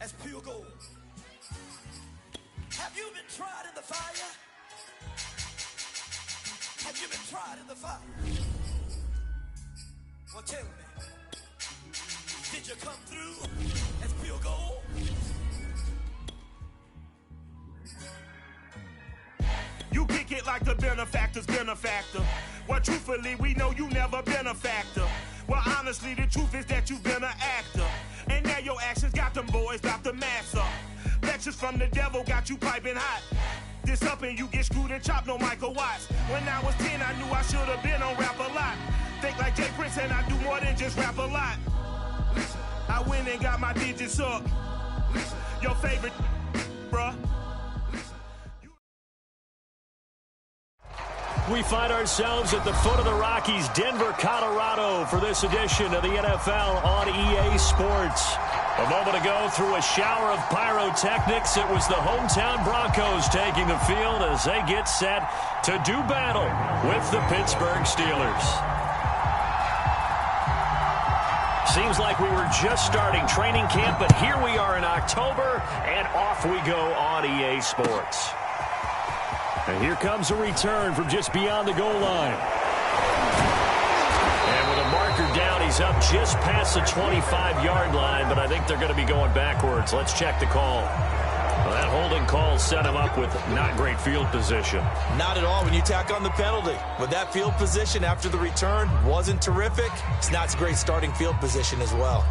as pure gold. Have you been tried in the fire? Have you been tried in the fire? Well, tell me, did you come through as pure gold? You kick it like the benefactor's benefactor. Well, truthfully, we know you never been a factor. Well, honestly, the truth is that you've been an actor. And now your actions got them boys about to mass up. Lectures from the devil got you piping hot. This up and you get screwed and chopped, no Michael Watts. When I was 10, I knew I should have been on Rap a Lot. Think like Jay Prince and I do more than just rap a lot. I went and got my digits up. Your favorite, bruh. We find ourselves at the foot of the Rockies, Denver, Colorado, for this edition of the NFL on EA Sports. A moment ago, through a shower of pyrotechnics, it was the hometown Broncos taking the field as they get set to do battle with the Pittsburgh Steelers. Seems like we were just starting training camp, but here we are in October, and off we go on EA Sports. And here comes a return from just beyond the goal line. And with a marker down, he's up just past the 25-yard line, but I think they're going to be going backwards. Let's check the call. Well, that holding call set him up with not great field position. Not at all when you tack on the penalty. But that field position after the return wasn't terrific. It's not a great starting field position as well.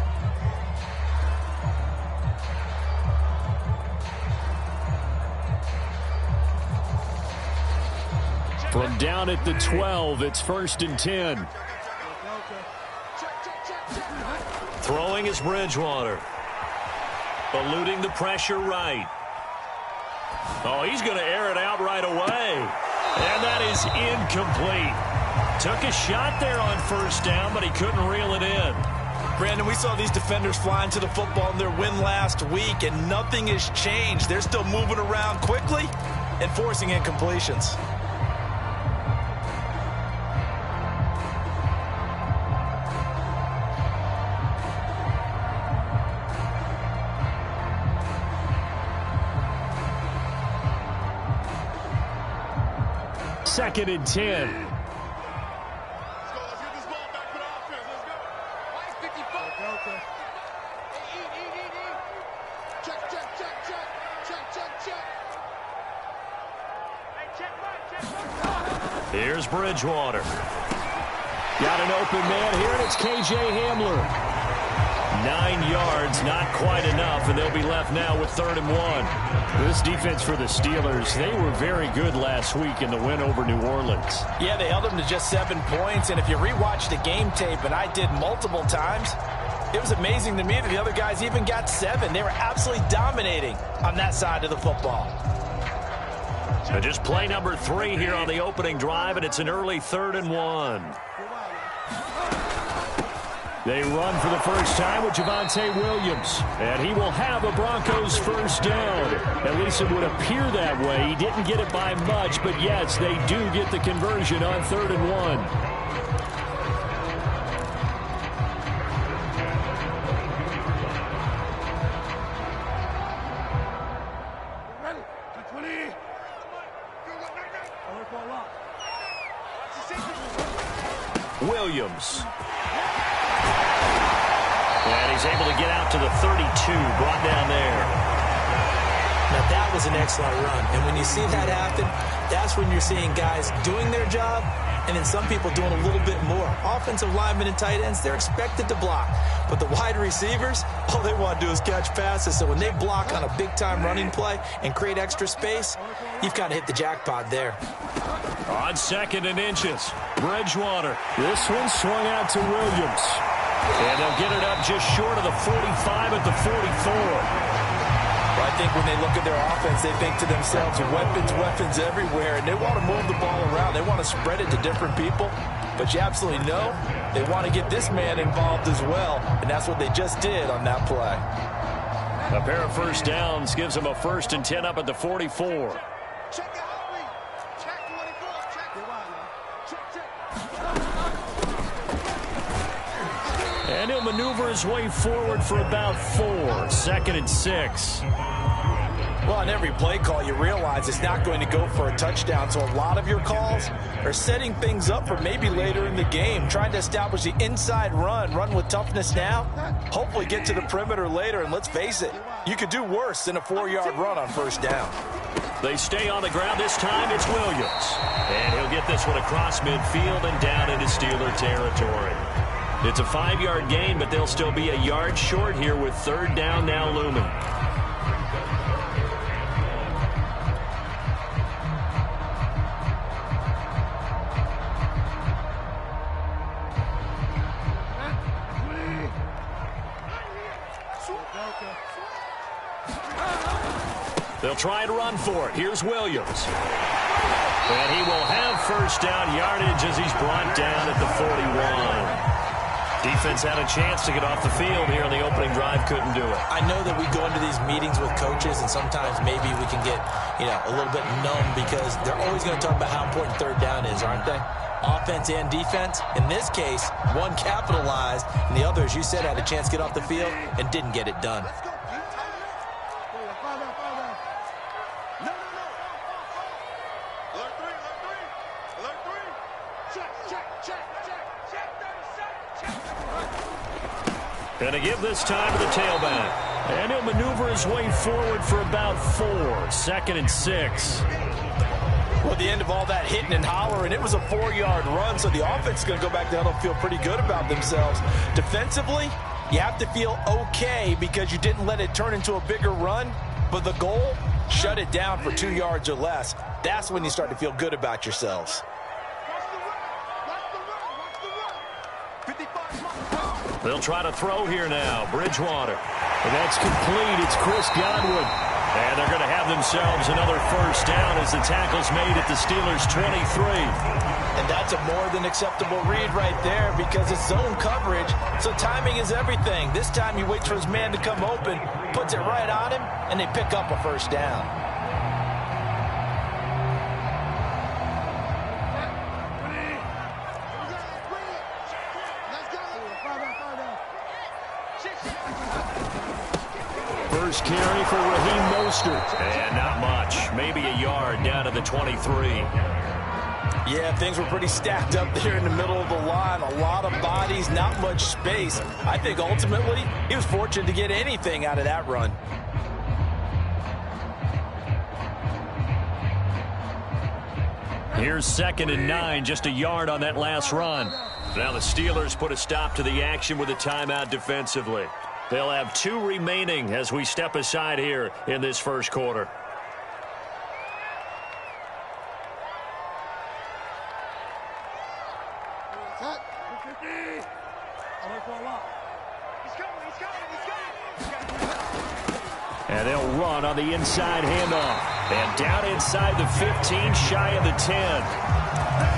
From down at the 12, it's 1st and 10. Throwing is Bridgewater. Eluding the pressure right. Oh, he's going to air it out right away. And that is incomplete. Took a shot there on 1st down, but he couldn't reel it in. Brandon, we saw these defenders flying to the football in their win last week, and nothing has changed. They're still moving around quickly and forcing incompletions. Second and 10. Let's get this ball back for the offense. Let's go. Why is 55? Okay. Eat. Check. Hey, check. Here's Bridgewater. Got an open man here, and it's KJ Hamler. 9 yards, not quite enough, and they'll be left now with 3rd and 1. This defense for the Steelers, they were very good last week in the win over New Orleans. Yeah, they held them to just 7 points, and if you rewatch the game tape, and I did multiple times, it was amazing to me that the other guys even got 7. They were absolutely dominating on that side of the football. Just play number 3 here on the opening drive, and it's an early 3rd and 1. They run for the first time with Javonte Williams, and he will have a Broncos 1st down. At least it would appear that way. He didn't get it by much, but yes, they do get the conversion on 3rd and 1. Williams. And he's able to get out to the 32, brought down there. Now, that was an excellent run. And when you see that happen, that's when you're seeing guys doing their job and then some people doing a little bit more. Offensive linemen and tight ends, they're expected to block. But the wide receivers, all they want to do is catch passes. So when they block on a big-time running play and create extra space, you've kind of hit the jackpot there. On 2nd and inches, Bridgewater. This one swung out to Williams. And they'll get it up just short of the 45 at the 44. Well, I think when they look at their offense, they think to themselves, weapons everywhere, and they want to move the ball around. They want to spread it to different people. But you absolutely know they want to get this man involved as well, and that's what they just did on that play. A pair of 1st downs gives them a 1st and 10 up at the 44. And he'll maneuver his way forward for about 4. 2nd and 6. Well, on every play call, you realize it's not going to go for a touchdown. So a lot of your calls are setting things up for maybe later in the game, trying to establish the inside run with toughness now, hopefully get to the perimeter later. And let's face it, you could do worse than a 4-yard run on 1st down. They stay on the ground. This time it's Williams. And he'll get this one across midfield and down into Steeler territory. It's a 5-yard gain, but they'll still be a yard short here with 3rd down now looming. They'll try and run for it. Here's Williams. And he will have 1st down yardage as he's brought down at the 41. Defense had a chance to get off the field here on the opening drive, couldn't do it. I know that we go into these meetings with coaches, and sometimes maybe we can get, a little bit numb because they're always going to talk about how important 3rd down is, aren't they? Offense and defense. In this case, one capitalized, and the other, as you said, had a chance to get off the field and didn't get it done. And to give this time to the tailback. And he'll maneuver his way forward for about 4. 2nd and 6. Well, at the end of all that hitting and hollering, it was a 4-yard run, so the offense is going to go back down and feel pretty good about themselves. Defensively, you have to feel okay because you didn't let it turn into a bigger run, but the goal, shut it down for 2 yards or less. That's when you start to feel good about yourselves. They'll try to throw here now. Bridgewater. And that's complete. It's Chris Godwin. And they're going to have themselves another 1st down as the tackle's made at the Steelers' 23. And that's a more than acceptable read right there because it's zone coverage, so timing is everything. This time he waits for his man to come open, puts it right on him, and they pick up a 1st down. First carry for Raheem Mostert. And not much. Maybe a yard down to the 23. Yeah, things were pretty stacked up there in the middle of the line. A lot of bodies, not much space. I think ultimately he was fortunate to get anything out of that run. Here's 2nd and 9, just a yard on that last run. Now the Steelers put a stop to the action with a timeout defensively. They'll have 2 remaining as we step aside here in this 1st quarter. And they'll run on the inside handoff. And down inside the 15, shy of the 10.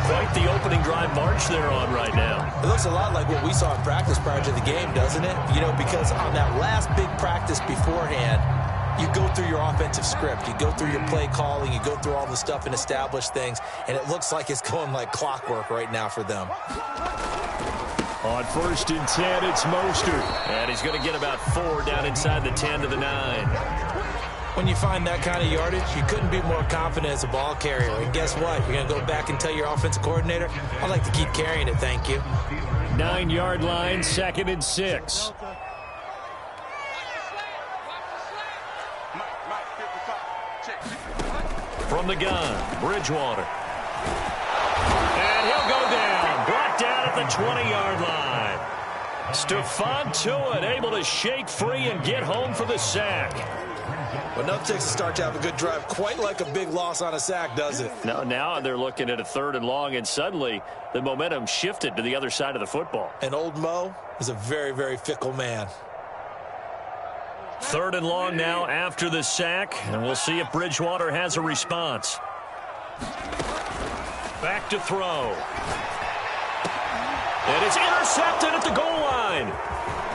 Quite the opening drive march they're on right now. It looks a lot like what we saw in practice prior to the game, doesn't it? Because on that last big practice beforehand, you go through your offensive script. You go through your play calling. You go through all the stuff and establish things. And it looks like it's going like clockwork right now for them. On 1st and 10, it's Mostert. And he's going to get about 4 down inside the 10 to the 9. When you find that kind of yardage, you couldn't be more confident as a ball carrier. And guess what? You're going to go back and tell your offensive coordinator, I'd like to keep carrying it, thank you. 9-yard line, 2nd and 6. From the gun, Bridgewater. And he'll go down. Brought down at the 20-yard line. Stephon Tuitt able to shake free and get home for the sack. But enough takes to start to have a good drive. Quite like a big loss on a sack, does it? No, now they're looking at a 3rd and long, and suddenly the momentum shifted to the other side of the football. And old Mo is a very, very fickle man. 3rd and long now after the sack, and we'll see if Bridgewater has a response. Back to throw. And it's intercepted at the goal line.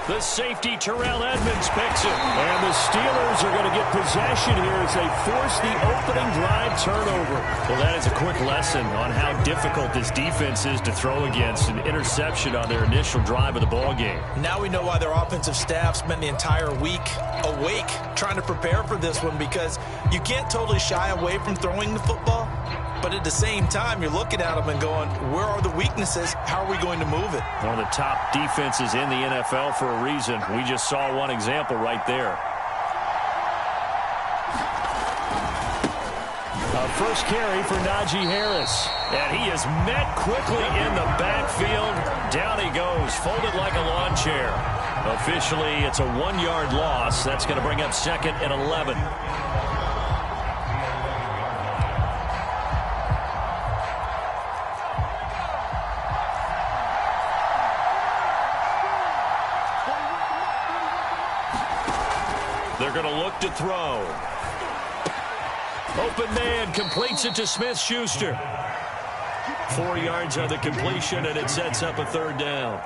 The safety, Terrell Edmonds, picks it. And the Steelers are going to get possession here as they force the opening drive turnover. Well, that is a quick lesson on how difficult this defense is to throw against. An interception on their initial drive of the ballgame. Now we know why their offensive staff spent the entire week awake trying to prepare for this one, because you can't totally shy away from throwing the football. But at the same time, you're looking at them and going, where are the weaknesses? How are we going to move it? One of the top defenses in the NFL for a reason. We just saw one example right there. First carry for Najee Harris. And he is met quickly in the backfield. Down he goes, folded like a lawn chair. Officially, it's a 1-yard loss. That's going to bring up 2nd and 11. They're going to look to throw. Open man completes it to Smith-Schuster. 4 yards on the completion, and it sets up a 3rd down.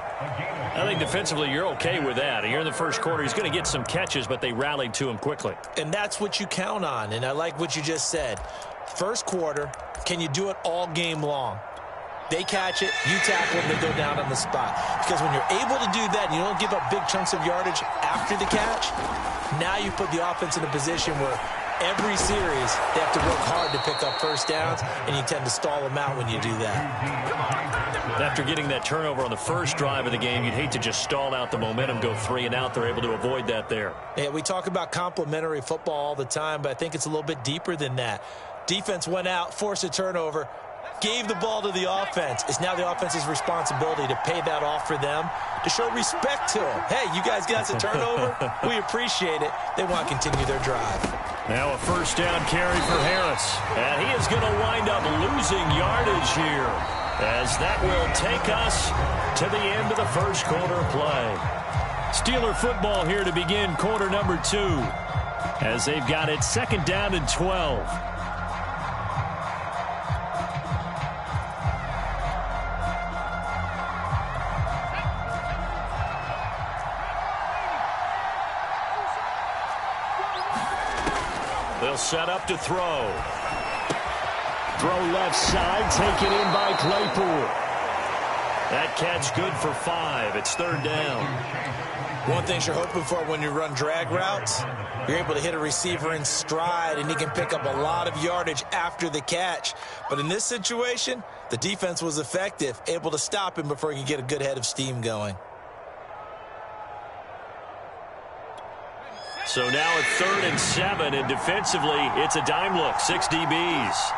I think defensively you're okay with that. Here in the first quarter, he's going to get some catches, but they rallied to him quickly. And that's what you count on, and I like what you just said. First quarter, can you do it all game long? They catch it, you tackle them, they go down on the spot. Because when you're able to do that and you don't give up big chunks of yardage after the catch, now you put the offense in a position where every series they have to work hard to pick up first downs, and you tend to stall them out when you do that. After getting that turnover on the first drive of the game, you'd hate to just stall out the momentum, go 3 and out. They're able to avoid that there. Yeah, we talk about complementary football all the time, but I think it's a little bit deeper than that. Defense went out, forced a turnover, gave the ball to the offense. It's now the offense's responsibility to pay that off for them, to show respect to them. Hey, you guys got us a turnover? We appreciate it. They want to continue their drive. Now a first down carry for Harris. And he is going to wind up losing yardage here, as that will take us to the end of the first quarter of play. Steeler football here to begin quarter number 2, as they've got it 2nd down and 12. They'll set up to throw. Throw left side, taken in by Claypool. That catch good for 5. It's 3rd down. One thing you're hoping for when you run drag routes, you're able to hit a receiver in stride, and he can pick up a lot of yardage after the catch. But in this situation, the defense was effective, able to stop him before he could get a good head of steam going. So now at 3rd and 7, and defensively, it's a dime look, 6 DBs.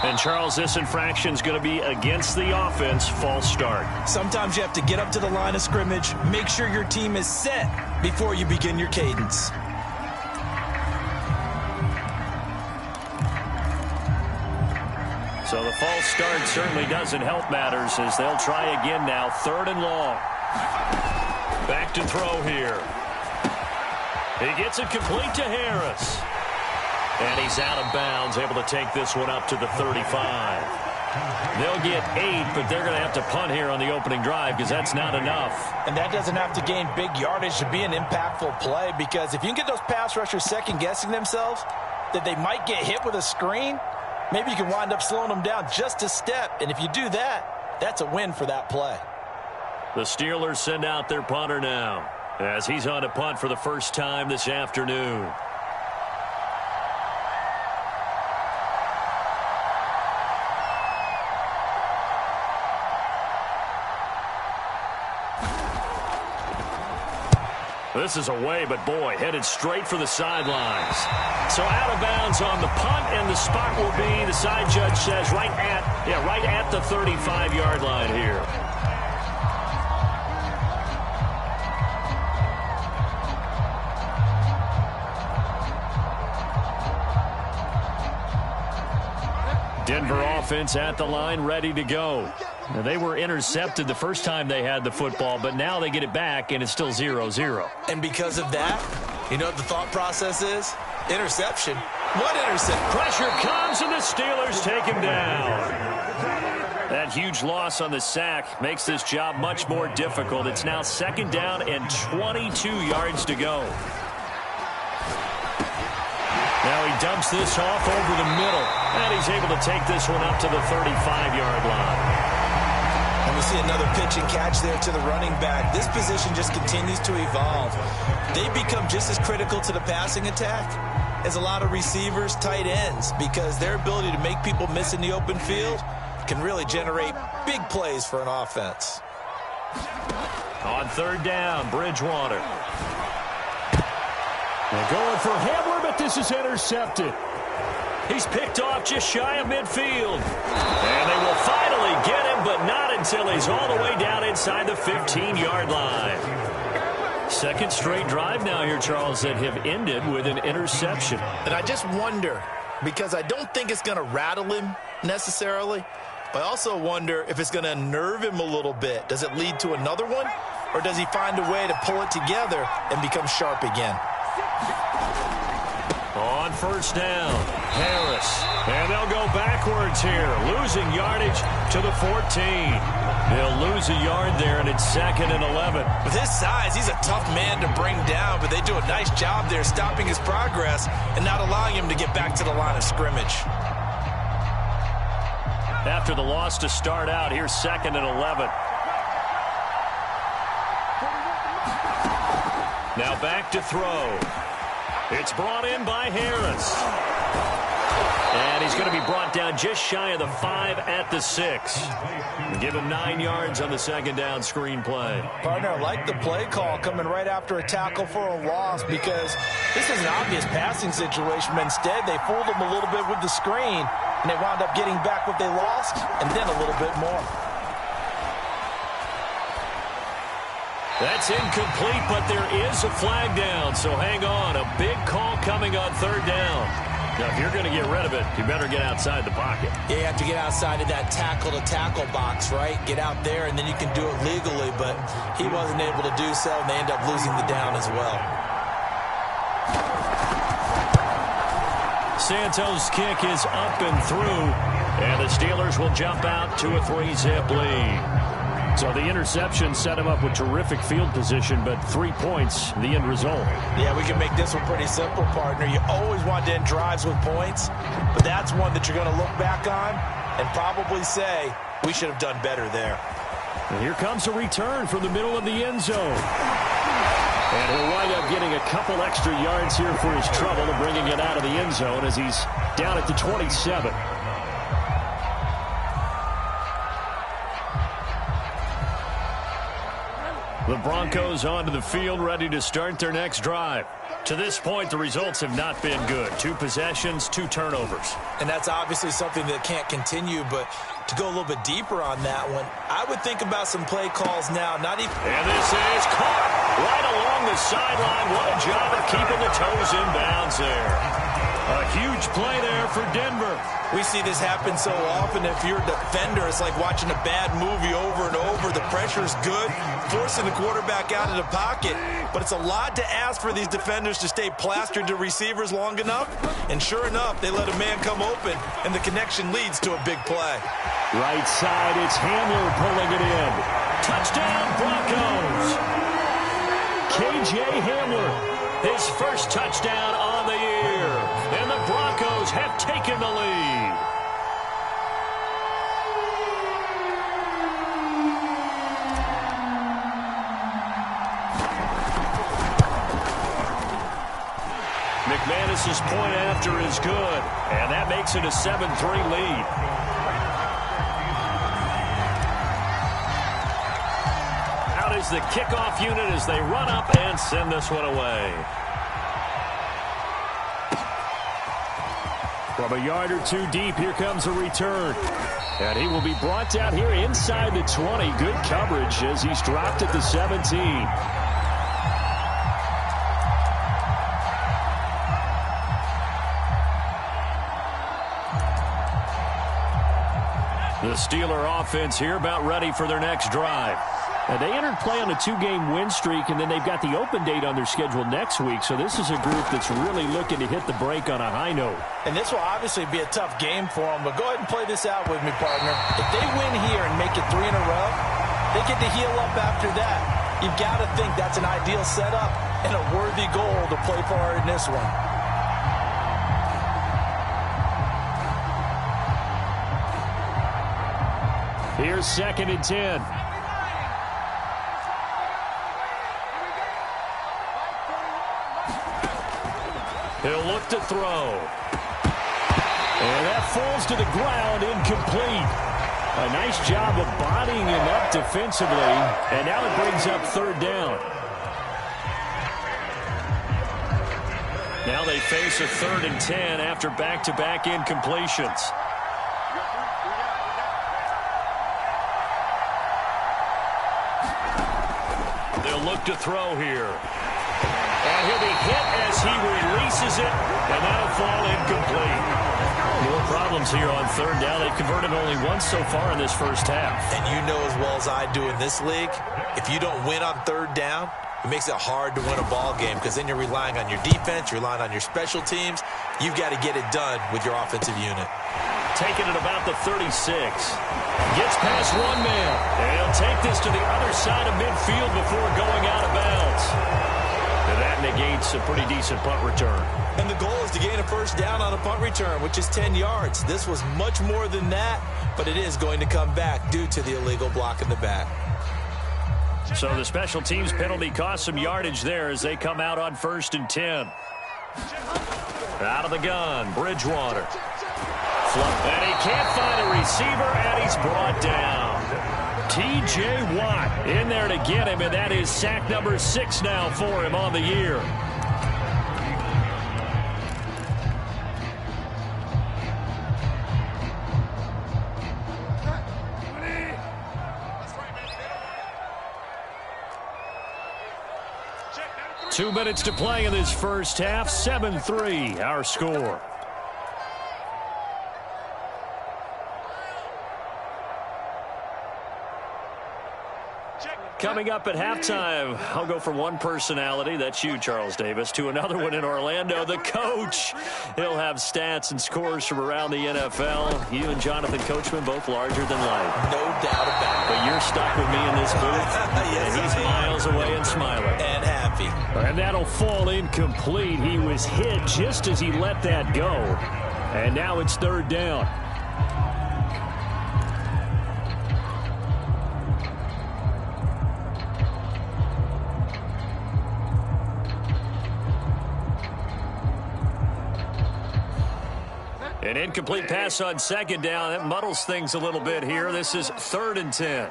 And, Charles, this infraction's going to be against the offense, false start. Sometimes you have to get up to the line of scrimmage, make sure your team is set before you begin your cadence. So the false start certainly doesn't help matters, as they'll try again now, 3rd and long. Back to throw here. He gets it complete to Harris. And he's out of bounds, able to take this one up to the 35. They'll get 8, but they're going to have to punt here on the opening drive, because that's not enough. And that doesn't have to gain big yardage to be an impactful play, because if you can get those pass rushers second-guessing themselves, that they might get hit with a screen, maybe you can wind up slowing them down just a step. And if you do that, that's a win for that play. The Steelers send out their punter now, as he's on a punt for the first time this afternoon. This is away, but boy, headed straight for the sidelines. So out of bounds on the punt, and the spot will be, the side judge says, right at the 35-yard line here. Denver offense at the line, ready to go. Now, they were intercepted the first time they had the football, but now they get it back, and it's still 0-0. And because of that, you know what the thought process is? Interception. What interception? Pressure comes, and the Steelers take him down. That huge loss on the sack makes this job much more difficult. It's now 2nd down and 22 yards to go. Now he dumps this off over the middle, and he's able to take this one up to the 35-yard line. And we see another pitch and catch there to the running back. This position just continues to evolve. They become just as critical to the passing attack as a lot of receivers, tight ends, because their ability to make people miss in the open field can really generate big plays for an offense. On 3rd down, Bridgewater. They're going for Hamler, but this is intercepted. He's picked off just shy of midfield. And they will finally get him, but not until he's all the way down inside the 15-yard line. 2nd straight drive now here, Charles, that have ended with an interception. And I just wonder, because I don't think it's going to rattle him necessarily, but I also wonder if it's going to unnerve him a little bit. Does it lead to another one, or does he find a way to pull it together and become sharp again? On 1st down, Harris. And they'll go backwards here, losing yardage to the 14. They'll lose a yard there, and it's 2nd and 11. With his size, he's a tough man to bring down, but they do a nice job there stopping his progress and not allowing him to get back to the line of scrimmage. After the loss to start out, here's 2nd and 11. Now back to throw. It's brought in by Harris. And he's going to be brought down just shy of the 5 at the 6. Give him 9 yards on the 2nd down screen play. Partner, I like the play call coming right after a tackle for a loss, because this is an obvious passing situation, but instead they fooled him a little bit with the screen, and they wound up getting back what they lost and then a little bit more. That's incomplete, but there is a flag down, so hang on. A big call coming on 3rd down. Now, if you're going to get rid of it, you better get outside the pocket. Yeah, you have to get outside of that tackle-to-tackle box, right? Get out there, and then you can do it legally, but he wasn't able to do so, and they end up losing the down as well. Santos' kick is up and through, and the Steelers will jump out to a 3-zip lead. So the interception set him up with terrific field position, but 3 points, the end result. Yeah, we can make this one pretty simple, partner. You always want to end drives with points, but that's one that you're going to look back on and probably say, we should have done better there. And here comes a return from the middle of the end zone. And he'll wind up getting a couple extra yards here for his trouble and bringing it out of the end zone as he's down at the 27. The Broncos onto the field, ready to start their next drive. To this point, the results have not been good. 2 possessions, 2 turnovers. And that's obviously something that can't continue, but to go a little bit deeper on that one, I would think about some play calls now. Not even. And this is caught right along the sideline. What a job of keeping the toes in bounds there. A huge play there for Denver. We see this happen so often. If you're a defender, it's like watching a bad movie over and over. The pressure's good, forcing the quarterback out of the pocket. But it's a lot to ask for these defenders to stay plastered to receivers long enough. And sure enough, they let a man come open, and the connection leads to a big play. Right side, it's Hamler pulling it in. Touchdown, Broncos. KJ Hamler, his first touchdown on the year. And the Broncos have taken the lead. McManus's point after is good, and that makes it a 7-3 lead. Out is the kickoff unit as they run up and send this one away. From a yard or 2 deep, here comes a return. And he will be brought down here inside the 20. Good coverage as he's dropped at the 17. The Steeler offense here about ready for their next drive. And they entered play on a 2-game win streak, and then they've got the open date on their schedule next week. So this is a group that's really looking to hit the break on a high note. And this will obviously be a tough game for them, but go ahead and play this out with me, partner. If they win here and make it 3 in a row, they get to heal up after that. You've got to think that's an ideal setup and a worthy goal to play for in this one. Here's 2nd and 10. He'll look to throw. And that falls to the ground, incomplete. A nice job of bodying him up defensively. And now it brings up 3rd down. Now they face a 3rd and 10 after back-to-back incompletions. They'll look to throw here. And he'll be hit as he releases it, and that'll fall incomplete. More problems here on 3rd down. They've converted only once so far in this first half. And you know as well as I do in this league, if you don't win on 3rd down, it makes it hard to win a ball game because then you're relying on your defense, you're relying on your special teams. You've got to get it done with your offensive unit. Taking it about the 36. Gets past one man. And he'll take this to the other side of midfield before going out of bounds. And that negates a pretty decent punt return. And the goal is to gain a 1st down on a punt return, which is 10 yards. This was much more than that, but it is going to come back due to the illegal block in the back. So the special teams penalty cost some yardage there as they come out on 1st and 10. Out of the gun, Bridgewater. And he can't find a receiver, and he's brought down. T.J. Watt in there to get him, and that is sack number 6 now for him on the year. Two minutes to play in this first half. 7-3, our score. Coming up at halftime, I'll go from one personality, that's you, Charles Davis, to another one in Orlando, the coach. He'll have stats and scores from around the NFL. You and Jonathan Coachman, both larger than life. No doubt about it. But you're stuck with me in this booth, Yes, and he's miles away and smiling. And happy. And that'll fall incomplete. He was hit just as he let that go. And now it's 3rd down. An incomplete pass on 2nd down. That muddles things a little bit here. This is 3rd and 10.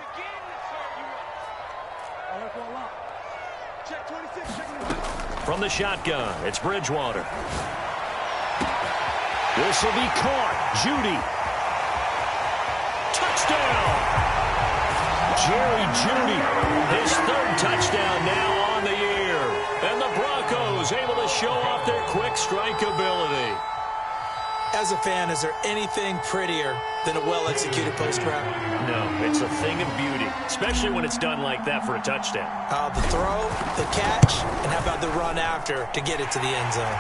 From the shotgun, it's Bridgewater. This will be caught. Jeudy. Touchdown! Jerry Jeudy, his 3rd touchdown now on the year. And the Broncos able to show off their quick strike ability. As a fan, is there anything prettier than a well-executed post route? No, it's a thing of beauty, especially when it's done like that for a touchdown. The throw, the catch, and how about the run after to get it to the end zone?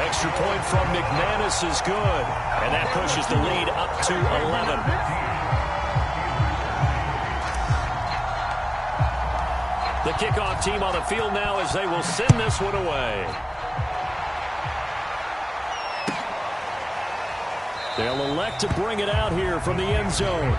Extra point from McManus is good, and that pushes the lead up to 11. The kickoff team on the field now as they will send this one away. They'll elect to bring it out here from the end zone.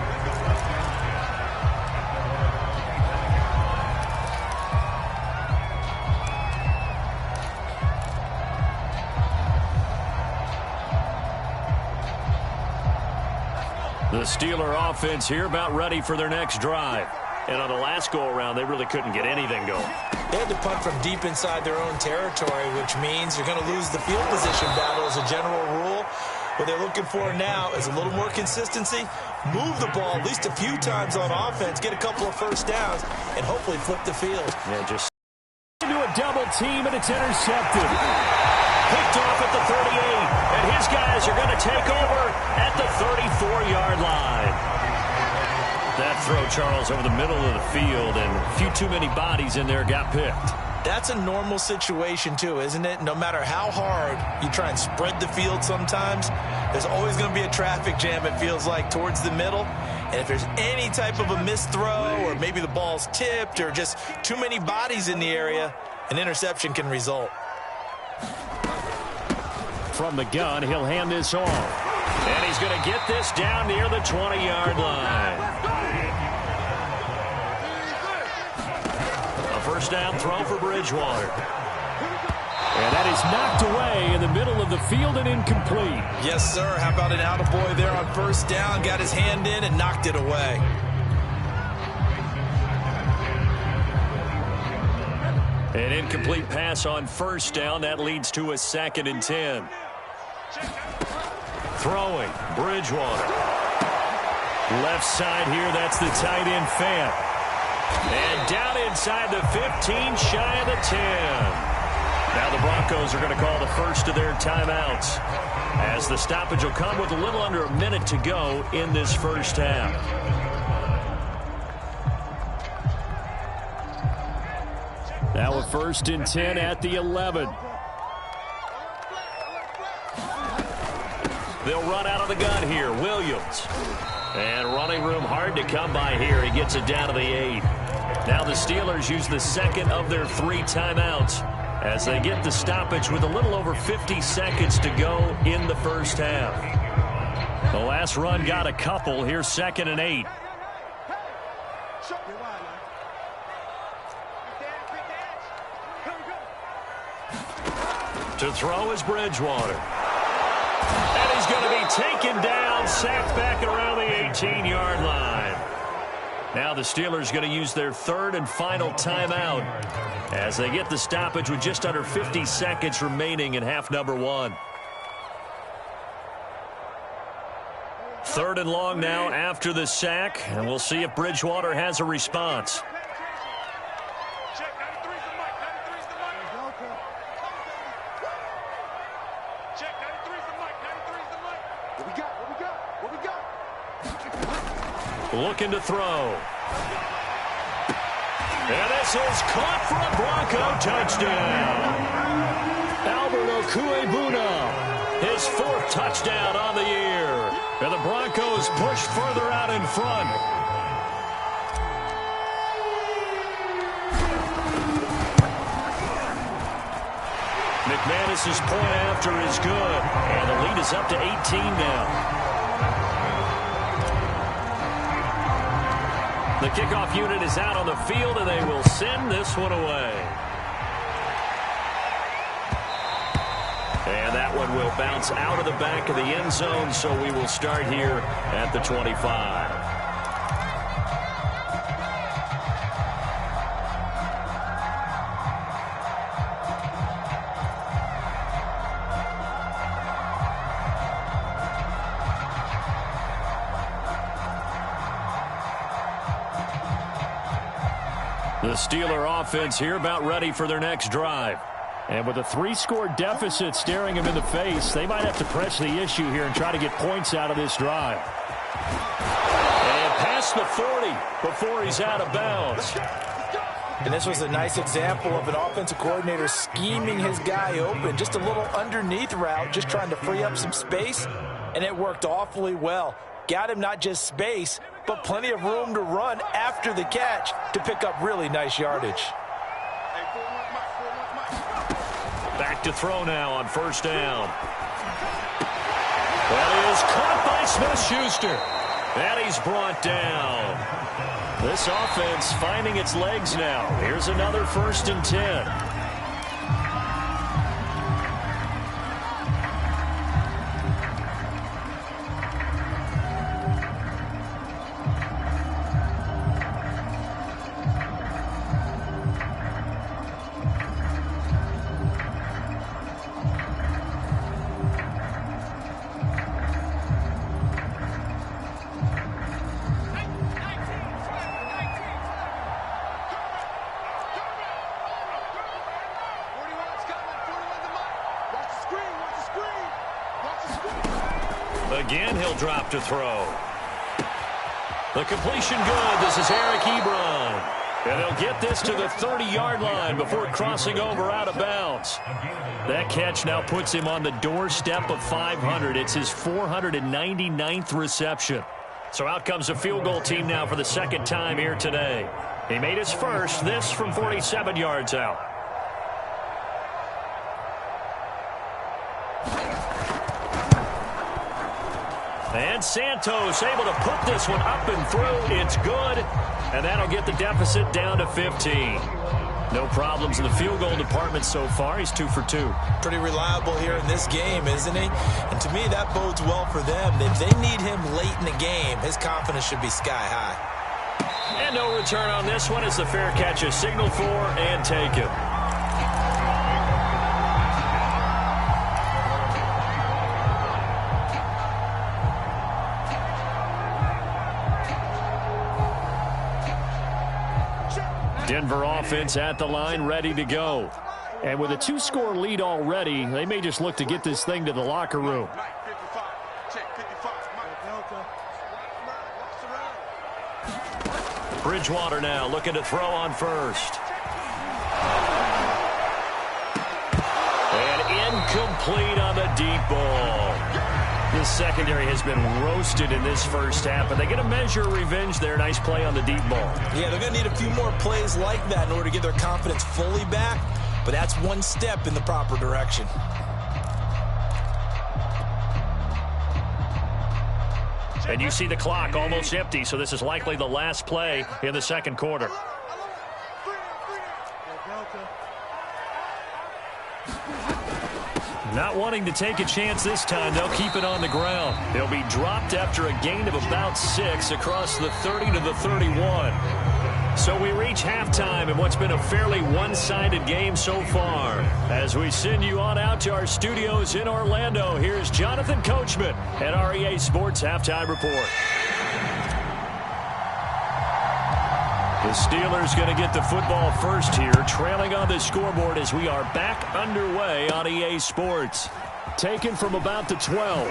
The Steeler offense here about ready for their next drive. And on the last go-around, they really couldn't get anything going. They had to punt from deep inside their own territory, which means you're going to lose the field position battle as a general rule. What they're looking for now is a little more consistency, move the ball at least a few times on offense, get a couple of 1st downs, and hopefully flip the field. Yeah, just into a double team, and it's intercepted. Picked off at the 38, and his guys are going to take over at the 34-yard line. That throw, Charles, over the middle of the field, and a few too many bodies in there got picked. That's a normal situation, too, isn't it? No matter how hard you try and spread the field sometimes, there's always going to be a traffic jam, it feels like, towards the middle. And if there's any type of a missed throw, or maybe the ball's tipped, or just too many bodies in the area, an interception can result. From the gun, he'll hand this off. And he's going to get this down near the 20-yard line. A first down throw for Bridgewater. And that is knocked away in the middle of the field and incomplete. Yes, sir. How about an attaboy there on first down? Got his hand in and knocked it away. An incomplete pass on first down. That leads to a 2nd and 10. Throwing, Bridgewater. Left side here, that's the tight end Fant. And down inside the 15, shy of the 10. Now the Broncos are going to call the first of their timeouts, as the stoppage will come with a little under a minute to go in this first half. Now a 1st and 10 at the 11. They'll run out of the gun here. Williams. And running room hard to come by here. He gets it down to the 8. Now the Steelers use the 2nd of their 3 timeouts as they get the stoppage with a little over 50 seconds to go in the first half. The last run got a couple. Here's 2nd and 8. To throw is Bridgewater. And he's going to be taken down, sacked back around the 18-yard line. Now the Steelers going to use their 3rd and final timeout as they get the stoppage with just under 50 seconds remaining in half number 1. 3rd and long now after the sack, and we'll see if Bridgewater has a response. Looking to throw. And this is caught for a Bronco touchdown. Albert Okwuegbunam, his 4th touchdown on the year. And the Broncos push further out in front. McManus's point after is good. And the lead is up to 18 now. The kickoff unit is out on the field, and they will send this one away. And that one will bounce out of the back of the end zone, so we will start here at the 25. The Steeler offense here about ready for their next drive. And with a 3-score deficit staring them in the face, they might have to press the issue here and try to get points out of this drive. And past the 40 before he's out of bounds. And this was a nice example of an offensive coordinator scheming his guy open. Just a little underneath route, just trying to free up some space. And it worked awfully well. Got him not just space, but plenty of room to run after the catch to pick up really nice yardage. Back to throw now on first down. Well, he is caught by Smith-Schuster. And he's brought down. This offense finding its legs now. Here's another 1st and 10. Again, he'll drop to throw. The completion good. This is Eric Ebron. And they'll get this to the 30-yard line before crossing over out of bounds. That catch now puts him on the doorstep of 500. It's his 499th reception. So out comes a field goal team now for the second time here today. He made his first, this from 47 yards out. And Santos able to put this one up and through. It's good. And that'll get the deficit down to 15. No problems in the field goal department so far. He's 2 for 2. Pretty reliable here in this game, isn't he? And to me, that bodes well for them. If they need him late in the game, his confidence should be sky high. And no return on this one as the fair catch is signaled for and taken. Denver offense at the line, ready to go. And with a 2-score lead already, they may just look to get this thing to the locker room. Bridgewater now looking to throw on first. And incomplete on the deep ball. The secondary has been roasted in this first half, but they get a measure of revenge there. Nice play on the deep ball. Yeah, they're going to need a few more plays like that in order to get their confidence fully back, but that's one step in the proper direction. And you see the clock almost empty, so this is likely the last play in the second quarter. Not wanting to take a chance this time, they'll keep it on the ground. They'll be dropped after a gain of about 6 across the 30 to the 31. So we reach halftime in what's been a fairly one-sided game so far. As we send you on out to our studios in Orlando, here's Jonathan Coachman at our EA Sports Halftime Report. The Steelers going to get the football first here, trailing on the scoreboard as we are back underway on EA Sports. Taken from about the 12.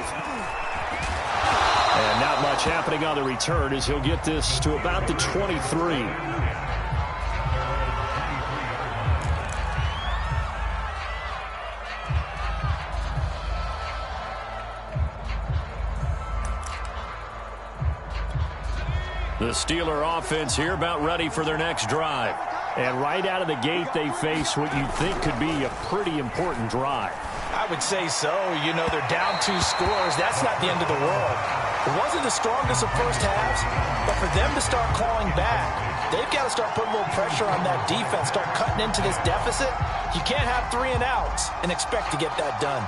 And not much happening on the return as he'll get this to about the 23. The Steeler offense here about ready for their next drive. And right out of the gate, they face what you think could be a pretty important drive. I would say so. You know, they're down 2 scores. That's not the end of the world. It wasn't the strongest of first halves, but for them to start clawing back, they've got to start putting a little pressure on that defense, start cutting into this deficit. You can't have 3 and outs and expect to get that done.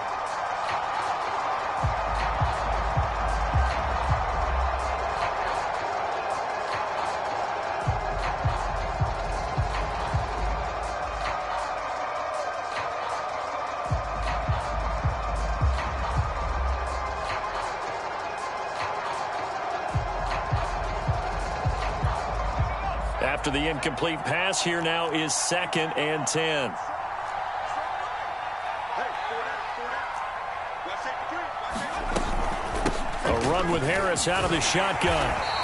After the incomplete pass, here now is 2nd and 10. A run with Harris out of the shotgun.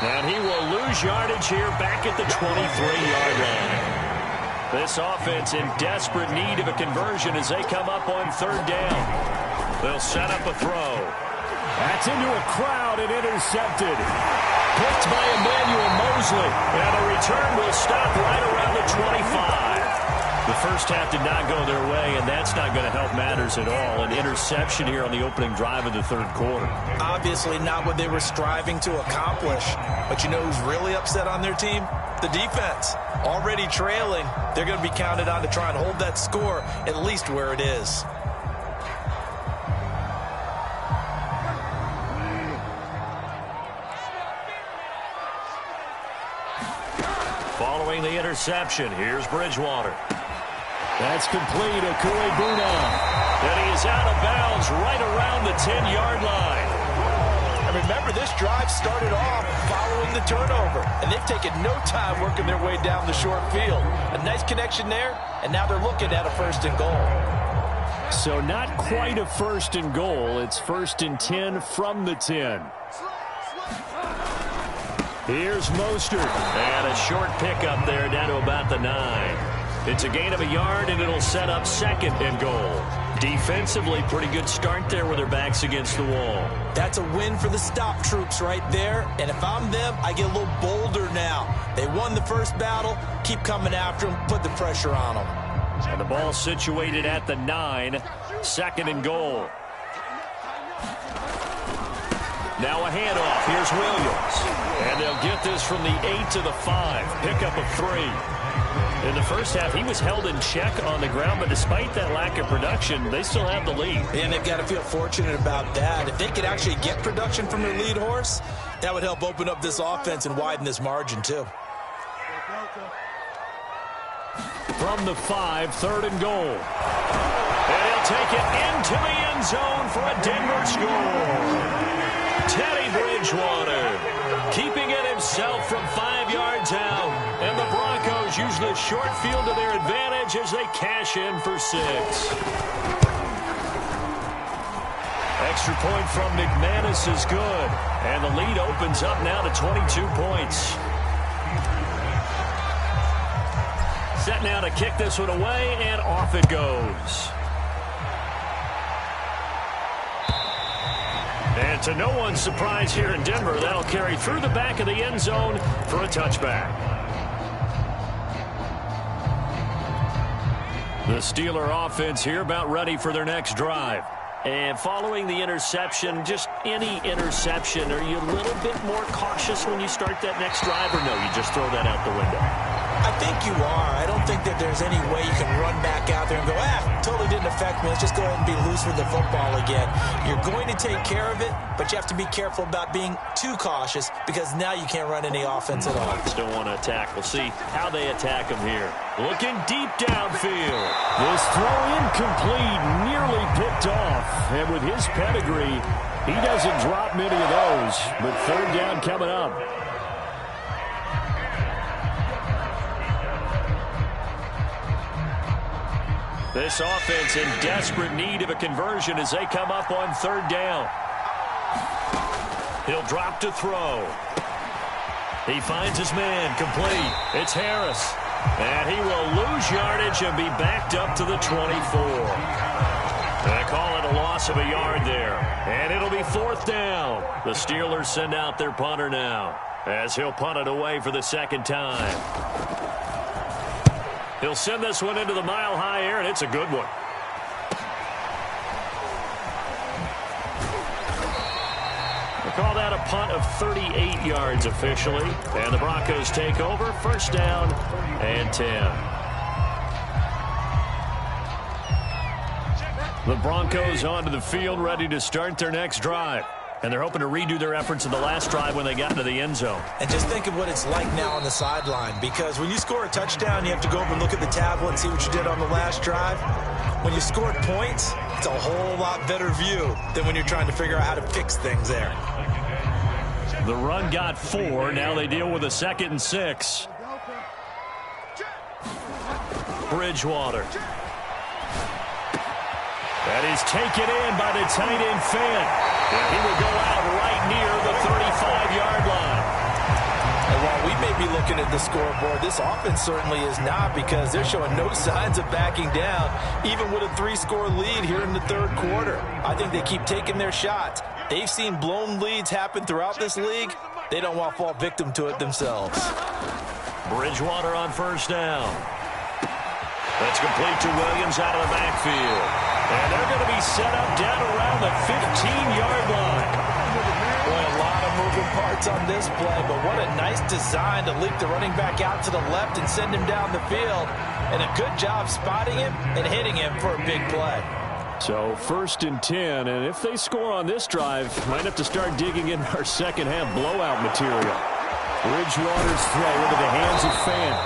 And he will lose yardage here back at the 23-yard line. This offense in desperate need of a conversion as they come up on 3rd down. They'll set up a throw. That's into a crowd and intercepted. Picked by Emmanuel Mosley. And the return will stop right around the 25. The first half did not go their way, and that's not going to help matters at all. An interception here on the opening drive of the 3rd quarter. Obviously not what they were striving to accomplish. But you know who's really upset on their team? The defense. Already trailing. They're going to be counted on to try and hold that score at least where it is. Following the interception, here's Bridgewater. That's complete, Okuegbuna. And he is out of bounds right around the 10-yard line. And remember, this drive started off following the turnover, and they've taken no time working their way down the short field. A nice connection there, and now they're looking at a 1st and goal. So not quite a 1st and goal. It's 1st and 10 from the 10. Here's Mostert. And a short pickup there down to about the 9. It's a gain of a yard, and it'll set up 2nd and goal. Defensively, pretty good start there with their backs against the wall. That's a win for the stop troops right there. And if I'm them, I get a little bolder now. They won the first battle. Keep coming after them. Put the pressure on them. And the ball situated at the 9. 2nd and goal. Now a handoff. Here's Williams. And they'll get this from the 8 to the 5. Pickup of 3. In the first half, he was held in check on the ground, but despite that lack of production, they still have the lead. And they've got to feel fortunate about that. If they could actually get production from their lead horse, that would help open up this offense and widen this margin, too. From the 5, 3rd and goal. And he'll take it into the end zone for a Denver score. Teddy Bridgewater keeping it himself from 5 yards out. And the Broncos use the short field to their advantage as they cash in for 6. Extra point from McManus is good. And the lead opens up now to 22 points. Set now to kick this one away, and off it goes. And to no one's surprise here in Denver, that'll carry through the back of the end zone for a touchback. The Steeler offense here about ready for their next drive. And following the interception, just any interception, are you a little bit more cautious when you start that next drive, or no, you just throw that out the window? I think you are. I don't think that there's any way you can run back out there and go, totally didn't affect me. Let's just go ahead and be loose with the football again. You're going to take care of it, but you have to be careful about being too cautious because now you can't run any offense at all. Still want to attack. We'll see how they attack him here. Looking deep downfield. This throw incomplete, nearly picked off. And with his pedigree, he doesn't drop many of those. But 3rd down coming up. This offense in desperate need of a conversion as they come up on 3rd down. He'll drop to throw. He finds his man, complete. It's Harris. And he will lose yardage and be backed up to the 24. They call it a loss of a yard there. And it'll be 4th down. The Steelers send out their punter now as he'll punt it away for the 2nd time. He'll send this one into the mile-high air, and it's a good one. They call that a punt of 38 yards officially. And the Broncos take over. 1st down and 10. The Broncos onto the field, ready to start their next drive. And they're hoping to redo their efforts in the last drive when they got into the end zone. And just think of what it's like now on the sideline, because when you score a touchdown, you have to go over and look at the tablet and see what you did on the last drive. When you scored points, it's a whole lot better view than when you're trying to figure out how to fix things there. The run got 4. Now they deal with a 2nd and 6. Bridgewater. That is taken in by the tight end Fant. And he will go out right near the 35-yard line. And while we may be looking at the scoreboard, this offense certainly is not, because they're showing no signs of backing down, even with a 3-score lead here in the 3rd quarter. I think they keep taking their shots. They've seen blown leads happen throughout this league. They don't want to fall victim to it themselves. Bridgewater on 1st down. That's complete to Williams out of the backfield. And they're going to be set up down around the 15-yard line. Boy, a lot of moving parts on this play, but what a nice design to leak the running back out to the left and send him down the field. And a good job spotting him and hitting him for a big play. So 1st and 10, and if they score on this drive, might have to start digging in our second-half blowout material. Bridgewater's throw into the hands of Fant.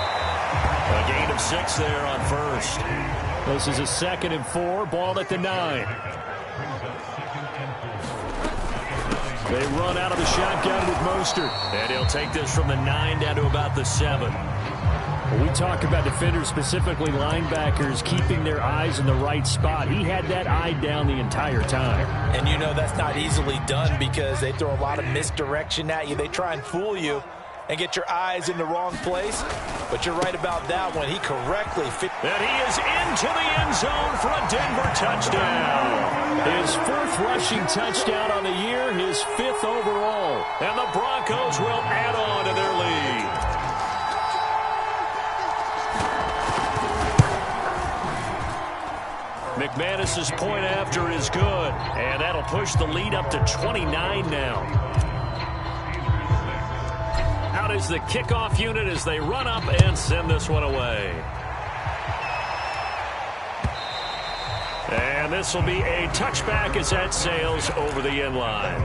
A gain of 6 there on 1st. This is a 2nd and 4, ball at the 9. They run out of the shotgun with Mostert. And he'll take this from the 9 down to about the 7. When we talk about defenders, specifically linebackers, keeping their eyes in the right spot, he had that eye down the entire time. And you know that's not easily done because they throw a lot of misdirection at you. They try and fool you. and get your eyes in the wrong place. But you're right about that one. He correctly fit. And he is into the end zone for a Denver touchdown. His 4th rushing touchdown on the year, his 5th overall. And the Broncos will add on to their lead. McManus's point after is good, and that'll push the lead up to 29 now. Out is the kickoff unit as they run up and send this one away. And this will be a touchback as that sails over the end line.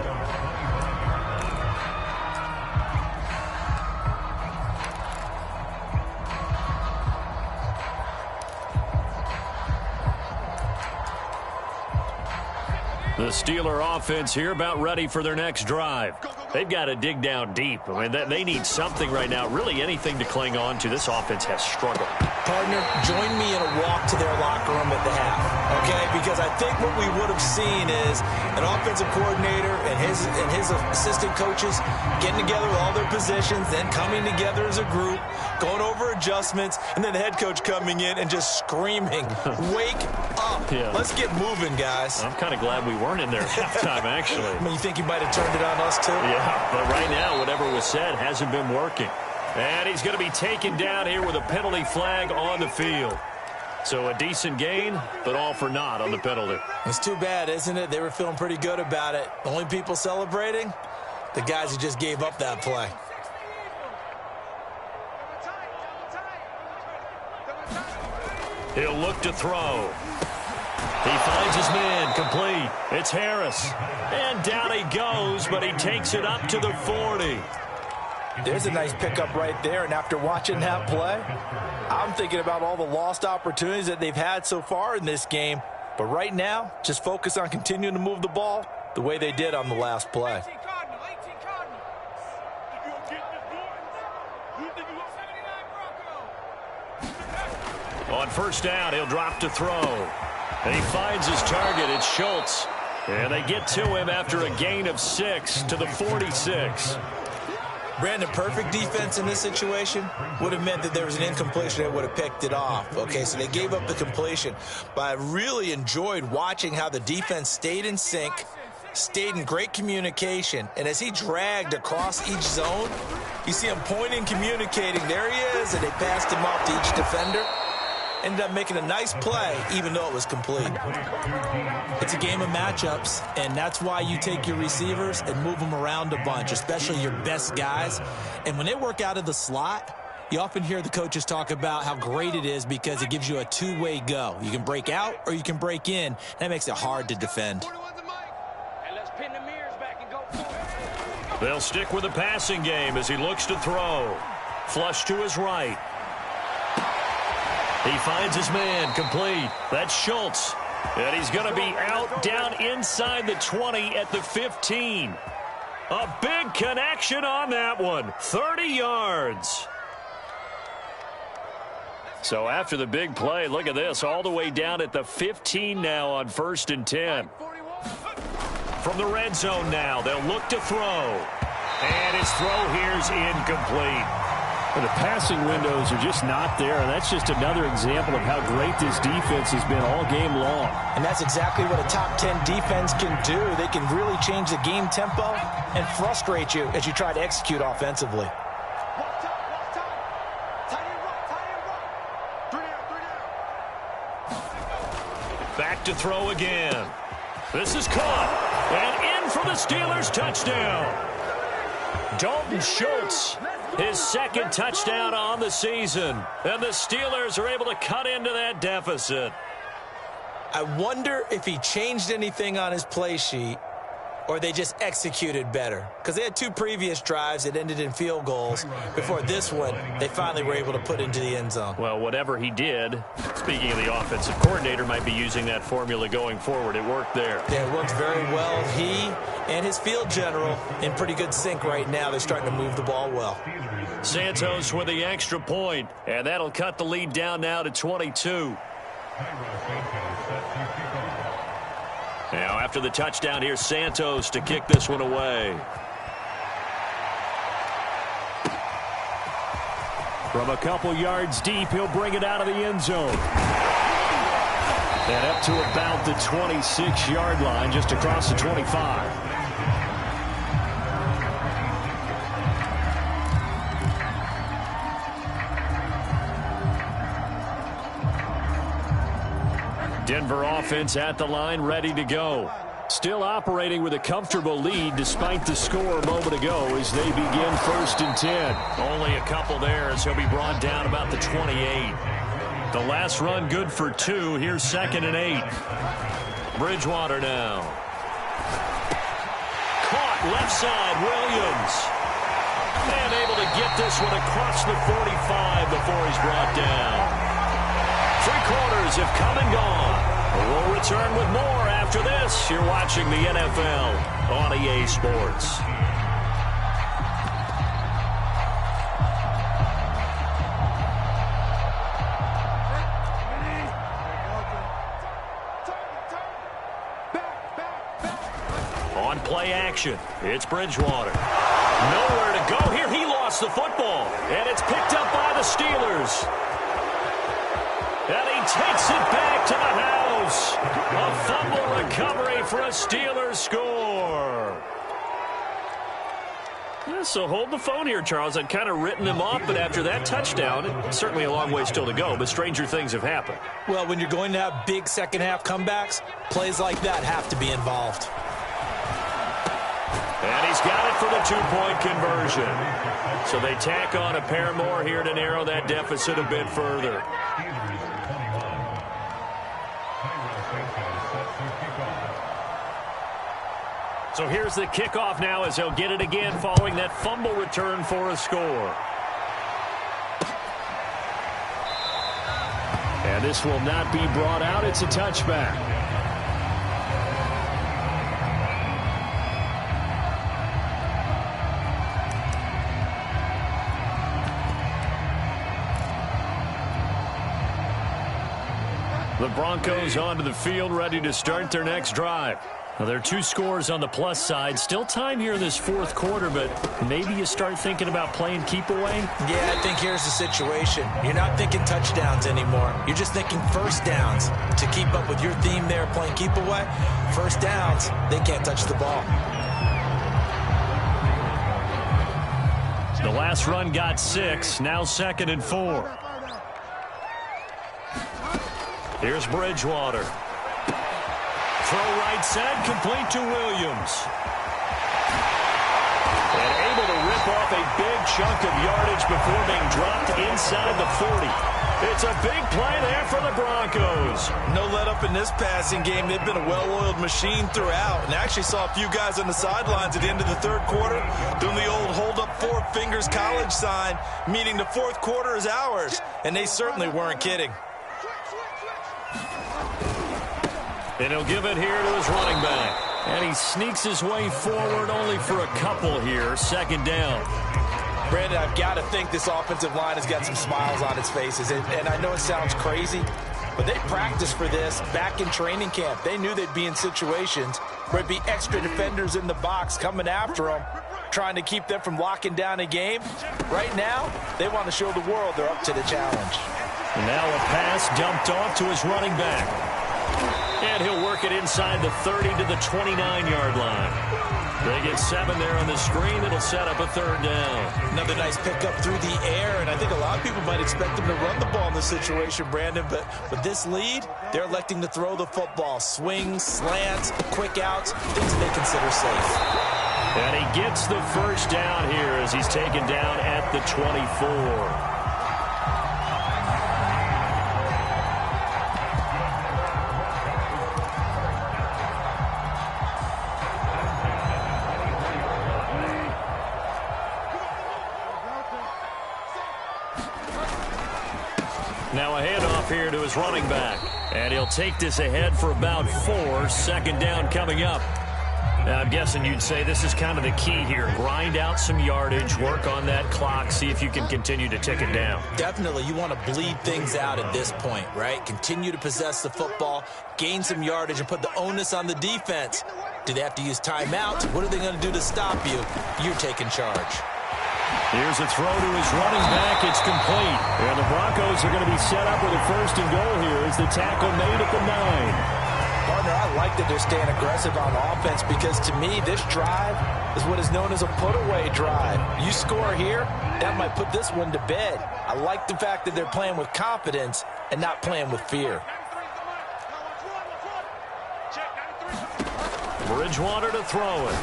The Steeler offense here about ready for their next drive. They've got to dig down deep. I mean, they need something right now, really anything to cling on to. This offense has struggled. Partner, join me in a walk to their locker room at the half, okay? Because I think what we would have seen is an offensive coordinator and his assistant coaches getting together with all their positions, then coming together as a group, going over adjustments, and then the head coach coming in and just screaming, wake up. Yeah. Let's get moving, guys. I'm kind of glad we weren't in there at halftime, actually. I mean, you think he might have turned it on us, too? Yeah, but right now, whatever was said hasn't been working. And he's going to be taken down here with a penalty flag on the field. So a decent gain, but all for naught on the penalty. It's too bad, isn't it? They were feeling pretty good about it. The only people celebrating, the guys who just gave up that play. He'll look to throw. He finds his man, complete. It's Harris. And down he goes, but he takes it up to the 40. There's a nice pickup right there, and after watching that play, I'm thinking about all the lost opportunities that they've had so far in this game. But right now, just focus on continuing to move the ball the way they did on the last play. On first down, he'll drop to throw. And he finds his target. It's Schultz. And they get to him after a gain of 6 to the 46. Brandon, perfect defense in this situation would have meant that there was an incompletion that would have picked it off. Okay, so they gave up the completion. But I really enjoyed watching how the defense stayed in sync, stayed in great communication. And as he dragged across each zone, you see him pointing, communicating. There he is, and they passed him off to each defender. Ended up making a nice play, even though it was complete. It's a game of matchups, and that's why you take your receivers and move them around a bunch, especially your best guys. And when they work out of the slot, you often hear the coaches talk about how great it is because it gives you a two-way go. You can break out or you can break in. That makes it hard to defend. They'll stick with the passing game as he looks to throw. Flush to his right. He finds his man, complete. That's Schultz. And he's going to be out down inside the 20 at the 15. A big connection on that one. 30 yards. So after the big play, look at this. All the way down at the 15 now on 1st and 10. From the red zone now, they'll look to throw. And his throw here's incomplete. The passing windows are just not there, and that's just another example of how great this defense has been all game long. And that's exactly what a top 10 defense can do. They can really change the game tempo and frustrate you as you try to execute offensively. Back to throw again. This is caught. And in for the Steelers touchdown. Dalton Schultz. His second touchdown on the season. And the Steelers are able to cut into that deficit. I wonder if he changed anything on his play sheet or they just executed better. Because they had 2 previous drives that ended in field goals. Before this one, they finally were able to put into the end zone. Well, whatever he did, speaking of the offensive coordinator, might be using that formula going forward. It worked there. Yeah, it worked very well. He and his field general in pretty good sync right now. They're starting to move the ball well. Santos with the extra point, and that'll cut the lead down now to 22. Now, after the touchdown, here's Santos to kick this one away. From a couple yards deep, he'll bring it out of the end zone. And up to about the 26-yard line, just across the 25. Denver offense at the line, ready to go. Still operating with a comfortable lead despite the score a moment ago as they begin 1st and 10. Only a couple there as he'll be brought down about the 28. The last run good for 2. Here's 2nd and 8. Bridgewater now. Caught left side, Williams. And able to get this one across the 45 before he's brought down. 3 quarters have come and gone. We'll return with more after this. You're watching the NFL on EA Sports. On play action, it's Bridgewater. Nowhere to go here. He lost the football, and it's picked up by the Steelers. And he takes it back to the house. A fumble recovery for a Steelers score. Yeah, so hold the phone here, Charles. I'd kind of written him off, but after that touchdown, it's certainly a long way still to go, but stranger things have happened. Well, when you're going to have big second-half comebacks, plays like that have to be involved. And he's got it for the 2-point conversion. So they tack on a pair more here to narrow that deficit a bit further. So here's the kickoff now as he'll get it again following that fumble return for a score. And this will not be brought out. It's a touchback. The Broncos onto the field, ready to start their next drive. Now, there are 2 scores on the plus side. Still time here in this 4th quarter, but maybe you start thinking about playing keep away? Yeah, I think here's the situation. You're not thinking touchdowns anymore. You're just thinking first downs. To keep up with your theme there, playing keep away, first downs, they can't touch the ball. The last run got 6, now 2nd and 4. Here's Bridgewater. Throw right side, complete to Williams. And able to rip off a big chunk of yardage before being dropped inside the 40. It's a big play there for the Broncos. No let up in this passing game. They've been a well-oiled machine throughout. And actually saw a few guys on the sidelines at the end of the 3rd quarter doing the old hold up 4 fingers college sign, meaning the 4th quarter is ours. And they certainly weren't kidding. And he'll give it here to his running back. And he sneaks his way forward only for a couple here. 2nd down. Brandon, I've got to think this offensive line has got some smiles on its faces. And I know it sounds crazy, but they practiced for this back in training camp. They knew they'd be in situations where it'd be extra defenders in the box coming after them, trying to keep them from locking down a game. Right now, they want to show the world they're up to the challenge. And now a pass dumped off to his running back. And he'll work it inside the 30 to the 29-yard line. They get 7 there on the screen. It'll set up a 3rd down. Another nice pickup through the air, and I think a lot of people might expect them to run the ball in this situation, Brandon, but with this lead, they're electing to throw the football. Swings, slants, quick outs, things that they consider safe. And he gets the 1st down here as he's taken down at the 24. Now a handoff here to his running back. And he'll take this ahead for about 4. 2nd down coming up. Now, I'm guessing you'd say this is kind of the key here. Grind out some yardage, work on that clock, see if you can continue to tick it down. Definitely. You want to bleed things out at this point, right? Continue to possess the football, gain some yardage, and put the onus on the defense. Do they have to use timeouts? What are they going to do to stop you? You're taking charge. Here's a throw to his running back. It's complete. And the Broncos are going to be set up with a 1st and goal here as the tackle made at the 9. Partner, I like that they're staying aggressive on offense because to me, this drive is what is known as a put-away drive. You score here, that might put this one to bed. I like the fact that they're playing with confidence and not playing with fear. Bridgewater to throw it.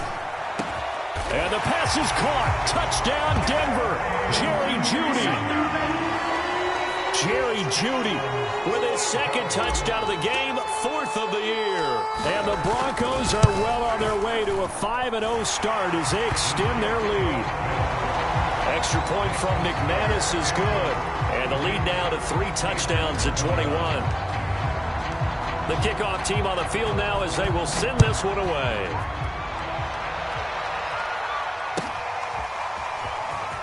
And the pass is caught. Touchdown, Denver. Jerry Jeudy. Jerry Jeudy with his 2nd touchdown of the game, 4th of the year. And the Broncos are well on their way to a 5-0 start as they extend their lead. Extra point from McManus is good. And the lead now to 3 touchdowns at 21. The kickoff team on the field now as they will send this one away.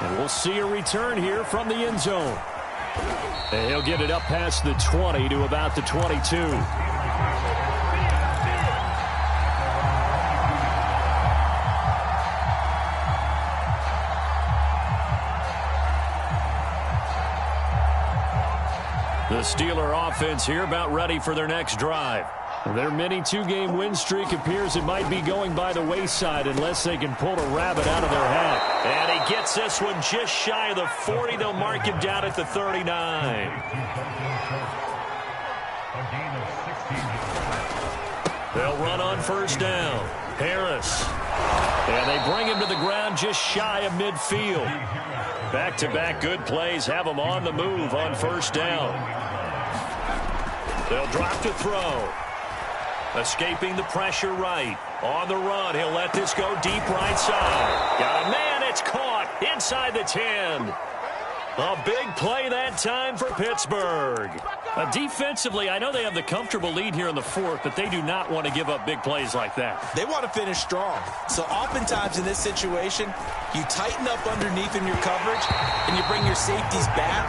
And we'll see a return here from the end zone. And he'll get it up past the 20 to about the 22. The Steeler offense here about ready for their next drive. Their mini 2-game win streak appears it might be going by the wayside unless they can pull a rabbit out of their hat. And he gets this one just shy of the 40. They'll mark him down at the 39. They'll run on 1st down. Harris. And they bring him to the ground just shy of midfield. Back-to-back good plays have him on the move on 1st down. They'll drop to throw. Escaping the pressure right. On the run, he'll let this go deep right side. Got a man, it's caught inside the 10. A big play that time for Pittsburgh. Defensively, I know they have the comfortable lead here in the 4th, but they do not want to give up big plays like that. They want to finish strong. So oftentimes in this situation, you tighten up underneath in your coverage, and you bring your safeties back.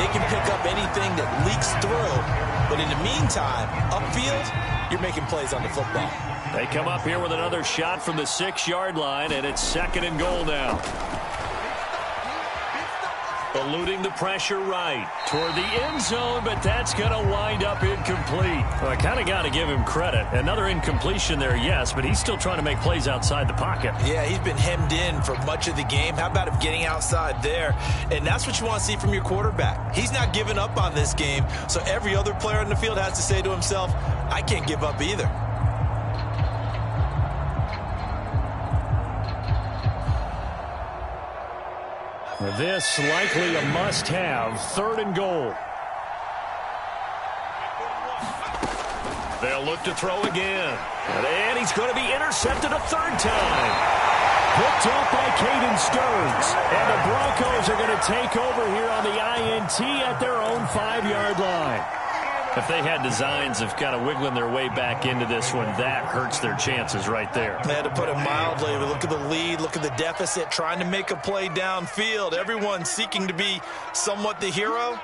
They can pick up anything that leaks through. But in the meantime, upfield, you're making plays on the football. They come up here with another shot from the 6-yard line, and it's 2nd and goal now. Eluding the pressure right toward the end zone, but that's going to wind up incomplete. Well, I kind of got to give him credit. Another incompletion there, yes, but he's still trying to make plays outside the pocket. Yeah, he's been hemmed in for much of the game. How about him getting outside there? And that's what you want to see from your quarterback. He's not giving up on this game, so every other player in the field has to say to himself, I can't give up either. This likely a must-have, 3rd and goal. They'll look to throw again. And he's going to be intercepted a 3rd time. Picked off by Caden Stearns. And the Broncos are going to take over here on the INT at their own 5-yard line. If they had designs of kind of wiggling their way back into this one, that hurts their chances right there. They had to put it mildly. Look at the lead, look at the deficit, trying to make a play downfield. Everyone seeking to be somewhat the hero.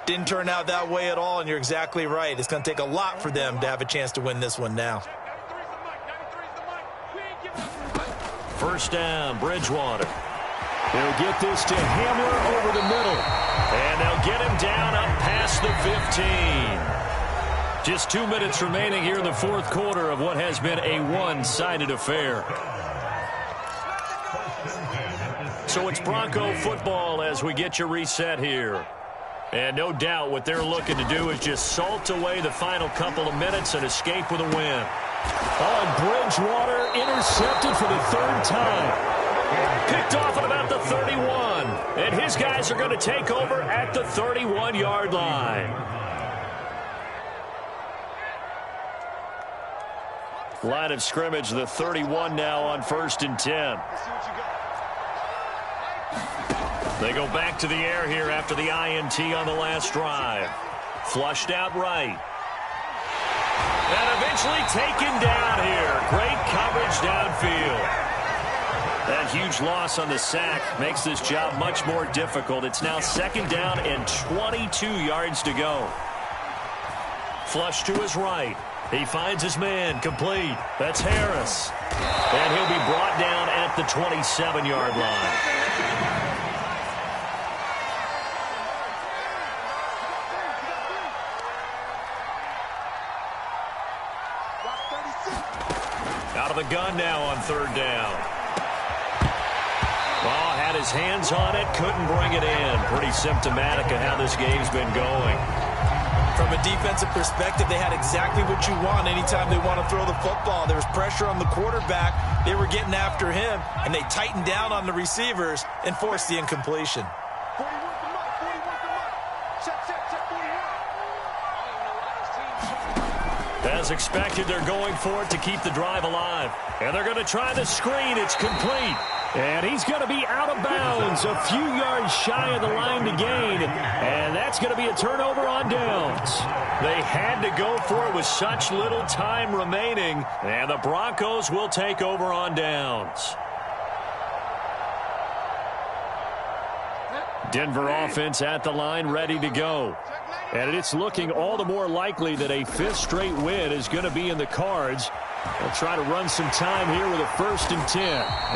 Didn't turn out that way at all, and you're exactly right. It's going to take a lot for them to have a chance to win this one now. 1st down, Bridgewater. They'll get this to Hamler over the middle. And they'll get him down up past the 15. Just 2 minutes remaining here in the 4th quarter of what has been a one-sided affair. So it's Bronco football as we get you reset here. And no doubt what they're looking to do is just salt away the final couple of minutes and escape with a win. Oh, and Bridgewater intercepted for the 3rd time. Picked off at about the 31. And his guys are going to take over at the 31-yard line. Line of scrimmage, the 31 now on 1st and 10. They go back to the air here after the INT on the last drive. Flushed out right. And eventually taken down here. Great coverage downfield. That huge loss on the sack makes this job much more difficult. It's now 2nd down and 22 yards to go. Flush to his right. He finds his man, complete. That's Harris. And he'll be brought down at the 27-yard line. the gun now on third down. Ball had his hands on it, couldn't bring it in. Pretty symptomatic of how this game's been going. From a defensive perspective, they had exactly what you want anytime they want to throw the football. There was pressure on the quarterback. They were getting after him, and they tightened down on the receivers and forced the incompletion. 41 to Mike. 41 to Mike. Check 41. As expected, they're going for it to keep the drive alive. And they're going to try the screen. It's complete. And he's going to be out of bounds, a few yards shy of the line to gain. And that's going to be a turnover on downs. They had to go for it with such little time remaining. And the Broncos will take over on downs. Denver offense at the line, ready to go. And it's looking all the more likely that a fifth straight win is going to be in the cards. They'll try to run some time here with a 1st and 10.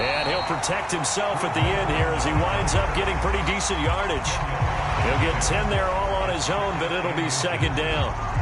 And he'll protect himself at the end here as he winds up getting pretty decent yardage. He'll get 10 there all on his own, but it'll be second down.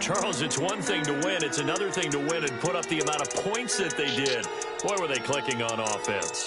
Charles, it's one thing to win. It's another thing to win and put up the amount of points that they did. Boy, were they clicking on offense.